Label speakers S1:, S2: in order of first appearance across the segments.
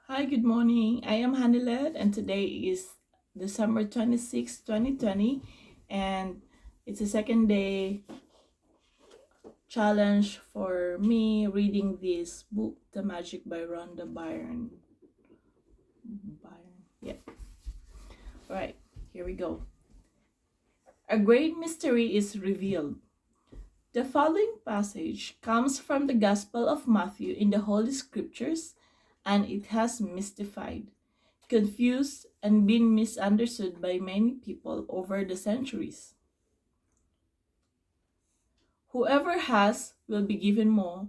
S1: Hi, good morning. I am Hanilet, and today is December 26, 2020, and it's a second day challenge for me reading this book, The Magic by Rhonda Byron. Yeah. All right, here we go. A great mystery is revealed. The following passage comes from the Gospel of Matthew in the Holy Scriptures, and it has mystified, confused, and been misunderstood by many people over the centuries. Whoever has will be given more,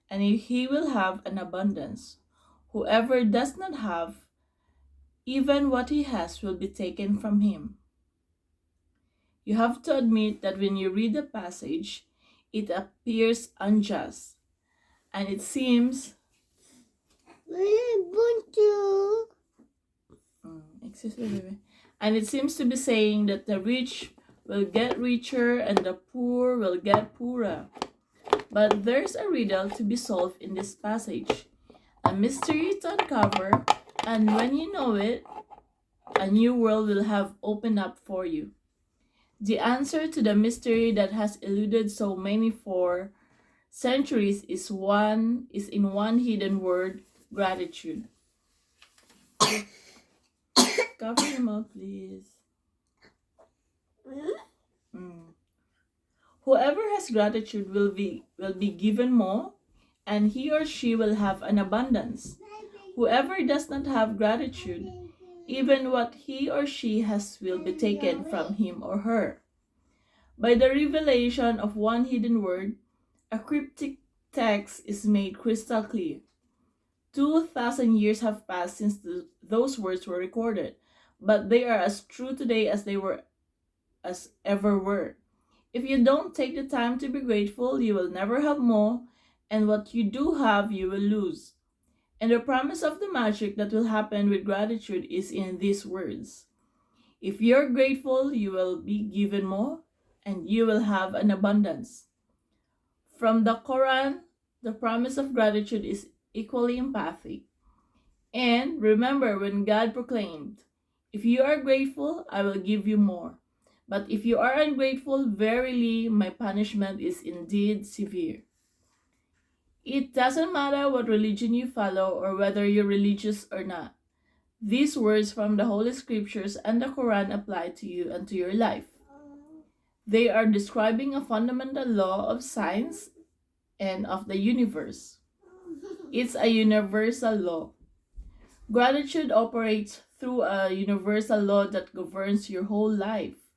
S1: and he will have an abundance. Whoever does not have, even what he has will be taken from him. You have to admit that when you read the passage, it appears unjust, and it seems excuse me, baby. And it seems to be saying that the rich will get richer and the poor will get poorer. But there's a riddle to be solved in this passage, a mystery to uncover, and when you know it, a new world will have opened up for you. The answer to the mystery that has eluded so many for centuries is in one hidden word: gratitude. Cover your mouth, please. Whoever has gratitude will be given more, and he or she will have an abundance. Whoever does not have gratitude, even what he or she has will be taken from him or her. By the revelation of one hidden word, a cryptic text is made crystal clear. 2,000 years have passed since those words were recorded, but they are as true today as ever were. If you don't take the time to be grateful, you will never have more, and what you do have, you will lose. And the promise of the magic that will happen with gratitude is in these words: if you're grateful, you will be given more, and you will have an abundance. From the Quran, the promise of gratitude is equally emphatic. And remember when God proclaimed, "If you are grateful, I will give you more. But if you are ungrateful, verily my punishment is indeed severe." It doesn't matter what religion you follow or whether you're religious or not. These words from the Holy Scriptures and the Quran apply to you and to your life. They are describing a fundamental law of science and of the universe. It's a universal law. Gratitude operates through a universal law that governs your whole life.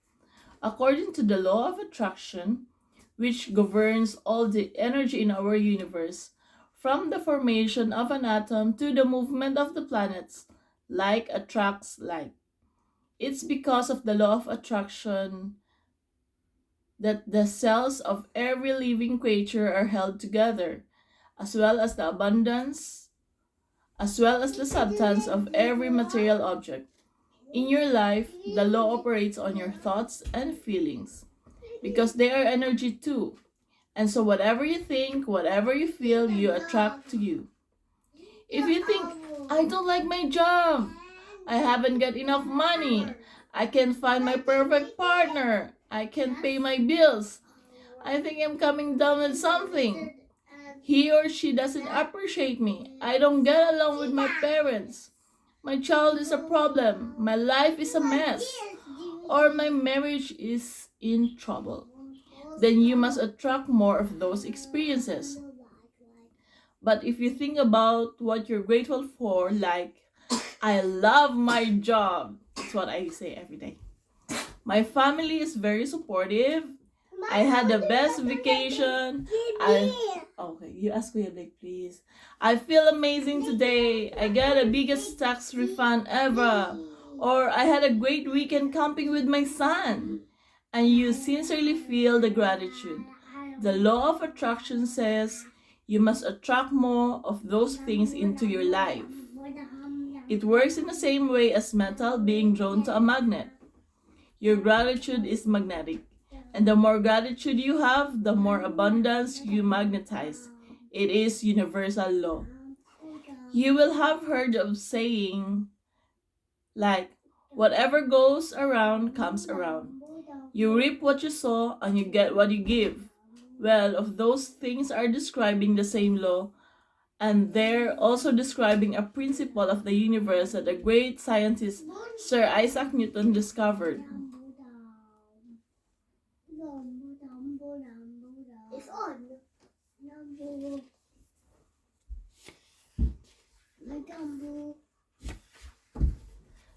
S1: According to the law of attraction, which governs all the energy in our universe, from the formation of an atom to the movement of the planets, like attracts like. It's because of the law of attraction that the cells of every living creature are held together, as well as the abundance, as well as the substance of every material object. In your life, the law operates on your thoughts and feelings, because they are energy too. And so, whatever you think, whatever you feel, you attract to you. If you think, "I don't like my job, I haven't got enough money, I can't find my perfect partner, I can't pay my bills, I think I'm coming down with something, he or she doesn't appreciate me, I don't get along with my parents, my child is a problem, my life is a mess, or my marriage is in trouble," then you must attract more of those experiences. But if you think about what you're grateful for, like, "I love my job," that's what I say every day. "My family is very supportive. I had the best vacation. Okay, you ask me, like, please. "I feel amazing today. I got the biggest tax refund ever." Or, "I had a great weekend camping with my son." And you sincerely feel the gratitude. The law of attraction says you must attract more of those things into your life. It works in the same way as metal being drawn to a magnet. Your gratitude is magnetic, and the more gratitude you have, the more abundance you magnetize. It is universal law. You will have heard of saying like, whatever goes around comes around. You reap what you sow and you get what you give. Well, if those things are describing the same law, and they're also describing a principle of the universe that the great scientist Sir Isaac Newton discovered. It's on.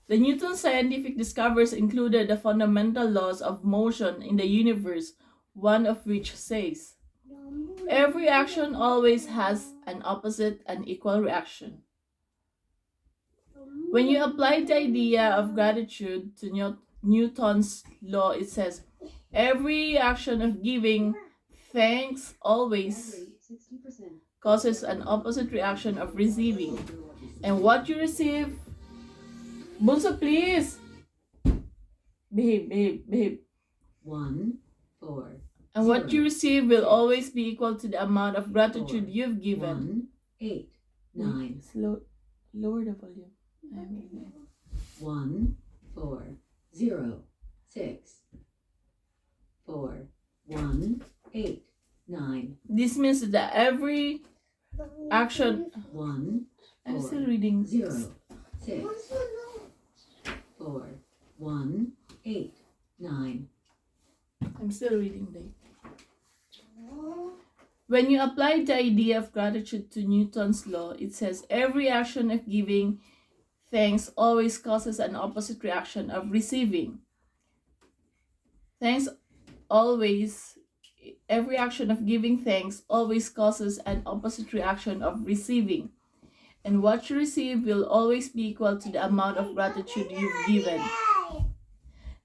S1: The Newton scientific discoveries included the fundamental laws of motion in the universe, one of which says, every action always has an opposite and equal reaction. When you apply the idea of gratitude to Newton's law, it says, every action of giving thanks always causes an opposite reaction of receiving. And what you receive, Bunso, please. Behave.
S2: 1, 4.
S1: And
S2: 0,
S1: what you receive will always be equal to the amount of gratitude
S2: 4,
S1: you've given.
S2: 1, 8, 9.
S1: Lower the volume.
S2: 1, 4, 0, 6. 4, 1, 8, 9.
S1: This means that every action.
S2: 1,
S1: I'm
S2: 4,
S1: still reading.
S2: 0, 6. 4, 1, 8, 9.
S1: I'm still reading there. When you apply the idea of gratitude to Newton's law, it says every action of giving thanks always causes an opposite reaction of receiving. Every action of giving thanks always causes an opposite reaction of receiving. And what you receive will always be equal to the amount of gratitude you've given.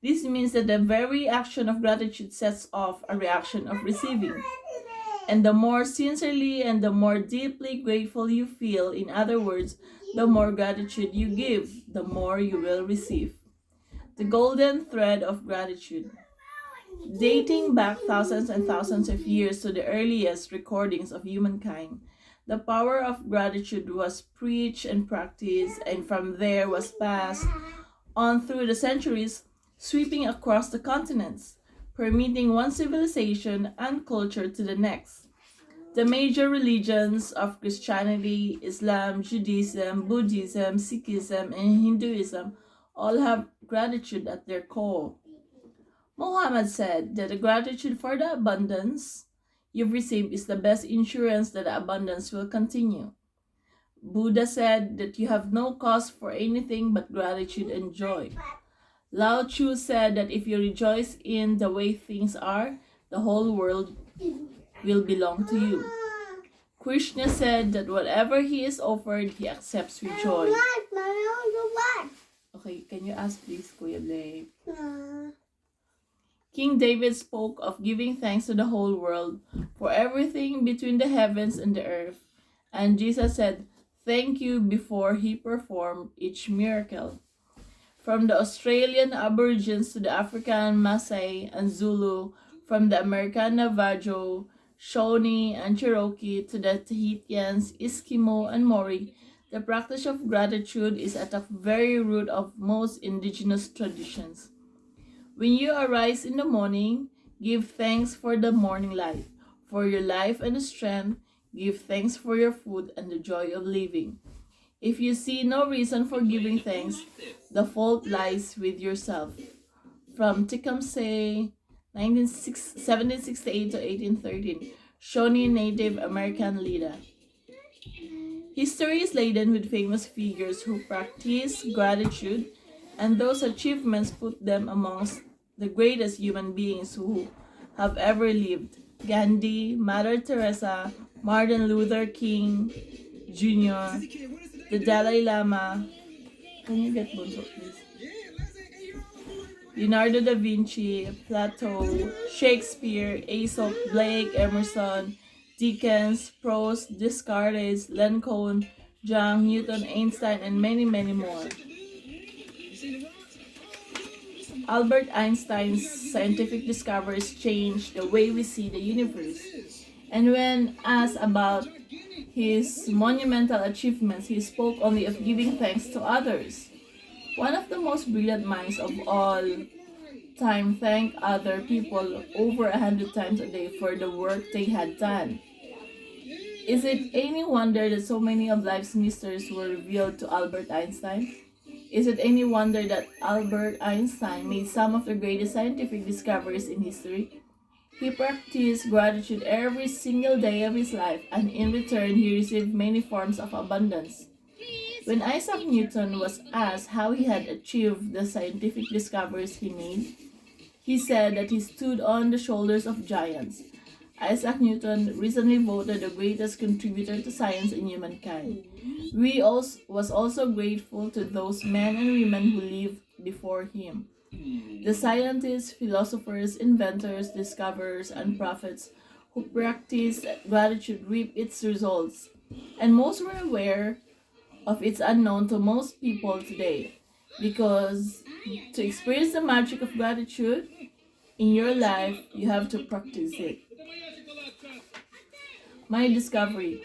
S1: This means that the very action of gratitude sets off a reaction of receiving. And the more sincerely and the more deeply grateful you feel, in other words, the more gratitude you give, the more you will receive. The golden thread of gratitude. Dating back thousands and thousands of years to the earliest recordings of humankind, the power of gratitude was preached and practiced, and from there was passed on through the centuries, sweeping across the continents, permeating one civilization and culture to the next. The major religions of Christianity, Islam, Judaism, Buddhism, Sikhism, and Hinduism all have gratitude at their core. Muhammad said that the gratitude for the abundance you've received is the best insurance that the abundance will continue. Buddha said that you have no cause for anything but gratitude and joy. Lao Tzu said that if you rejoice in the way things are, the whole world will belong to you. Krishna said that whatever he is offered, he accepts with joy. Okay, can you ask please, Kuya Blake? King David spoke of giving thanks to the whole world for everything between the heavens and the earth. And Jesus said, thank you before he performed each miracle. From the Australian Aborigines to the African Maasai and Zulu, from the American Navajo, Shawnee, and Cherokee to the Tahitians, Eskimo, and Maori, the practice of gratitude is at the very root of most indigenous traditions. When you arise in the morning, give thanks for the morning light, for your life and strength. Give thanks for your food and the joy of living. If you see no reason for giving thanks, the fault lies with yourself. From Tecumseh, 1768 to 1813, Shawnee Native American leader. History is laden with famous figures who practice gratitude, and those achievements put them amongst the greatest human beings who have ever lived. Gandhi, Mother Teresa, Martin Luther King Jr., the Dalai Lama. Can you get Bunso, please? Leonardo da Vinci, Plato, Shakespeare, Aesop, Blake, Emerson, Dickens, Proust, Descartes, Lincoln, Young, Newton, Einstein, and many, many more. Albert Einstein's scientific discoveries changed the way we see the universe. And when asked about his monumental achievements, he spoke only of giving thanks to others. One of the most brilliant minds of all time thanked other people over 100 times a day for the work they had done. Is it any wonder that so many of life's mysteries were revealed to Albert Einstein? Is it any wonder that Albert Einstein made some of the greatest scientific discoveries in history? He practiced gratitude every single day of his life, and in return, he received many forms of abundance. When Isaac Newton was asked how he had achieved the scientific discoveries he made, he said that he stood on the shoulders of giants. Isaac Newton recently voted the greatest contributor to science in humankind. Was also grateful to those men and women who lived before him. The scientists, philosophers, inventors, discoverers, and prophets who practiced gratitude reap its results, and most were aware of its unknown to most people today. Because to experience the magic of gratitude in your life, you have to practice it. My discovery.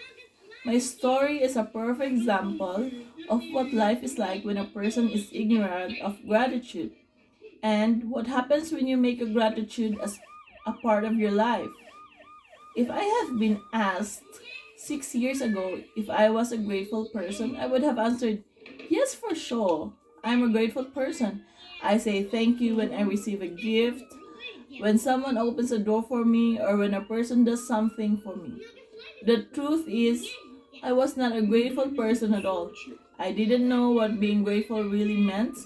S1: My story is a perfect example of what life is like when a person is ignorant of gratitude, and what happens when you make a gratitude as a part of your life. If I had been asked 6 years ago if I was a grateful person, I would have answered, yes, for sure. I'm a grateful person. I say thank you when I receive a gift, when someone opens a door for me, or when a person does something for me. The truth is, I was not a grateful person at all. I didn't know what being grateful really meant,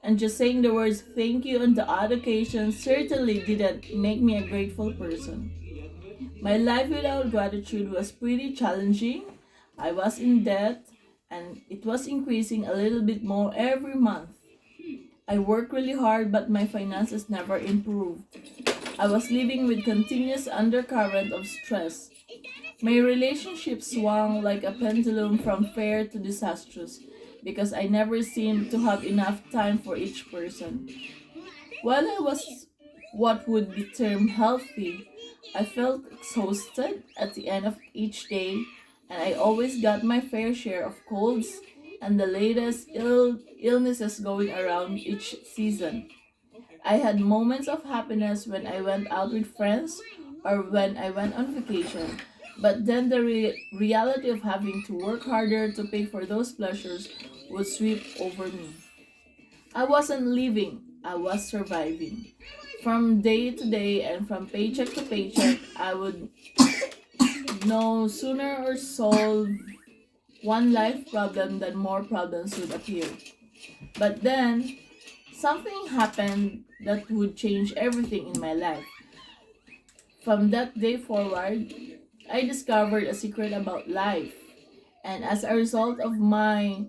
S1: and just saying the words thank you on the odd occasions certainly didn't make me a grateful person. My life without gratitude was pretty challenging. I was in debt, and it was increasing a little bit more every month. I worked really hard, but my finances never improved. I was living with continuous undercurrent of stress. My relationship swung like a pendulum from fair to disastrous because I never seemed to have enough time for each person. While I was what would be termed healthy, I felt exhausted at the end of each day, and I always got my fair share of colds and the latest illnesses going around each season. I had moments of happiness when I went out with friends or when I went on vacation, but then the reality of having to work harder to pay for those pleasures would sweep over me. I wasn't living, I was surviving. From day to day and from paycheck to paycheck, I would no sooner or solve one life problem than more problems would appear. But then, something happened that would change everything in my life. From that day forward, I discovered a secret about life. And as a result of my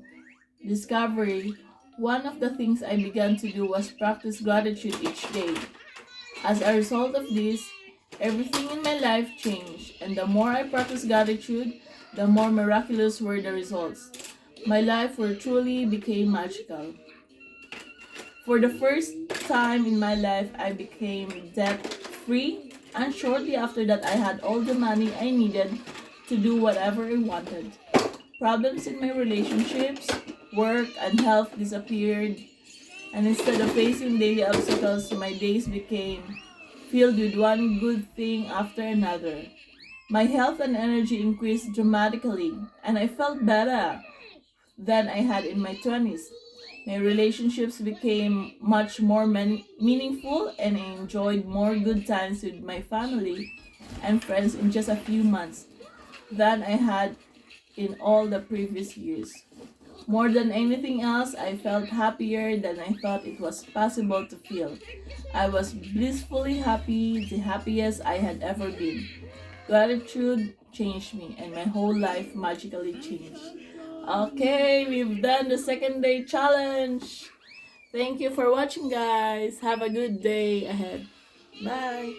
S1: discovery, one of the things I began to do was practice gratitude each day. As a result of this, everything in my life changed, and the more I practiced gratitude, the more miraculous were the results. My life were truly became magical. For the first time in my life, I became debt free, and shortly after that, I had all the money I needed to do whatever I wanted. Problems in my relationships, work, and health disappeared, and instead of facing daily obstacles, my days became filled with one good thing after another. My health and energy increased dramatically, and I felt better than I had in my 20s. My relationships became much more meaningful, and I enjoyed more good times with my family and friends in just a few months than I had in all the previous years. More than anything else, I felt happier than I thought it was possible to feel. I was blissfully happy, the happiest I had ever been. Gratitude changed me, and my whole life magically changed. Okay, we've done the second day challenge. Thank you for watching, guys. Have a good day ahead. Bye.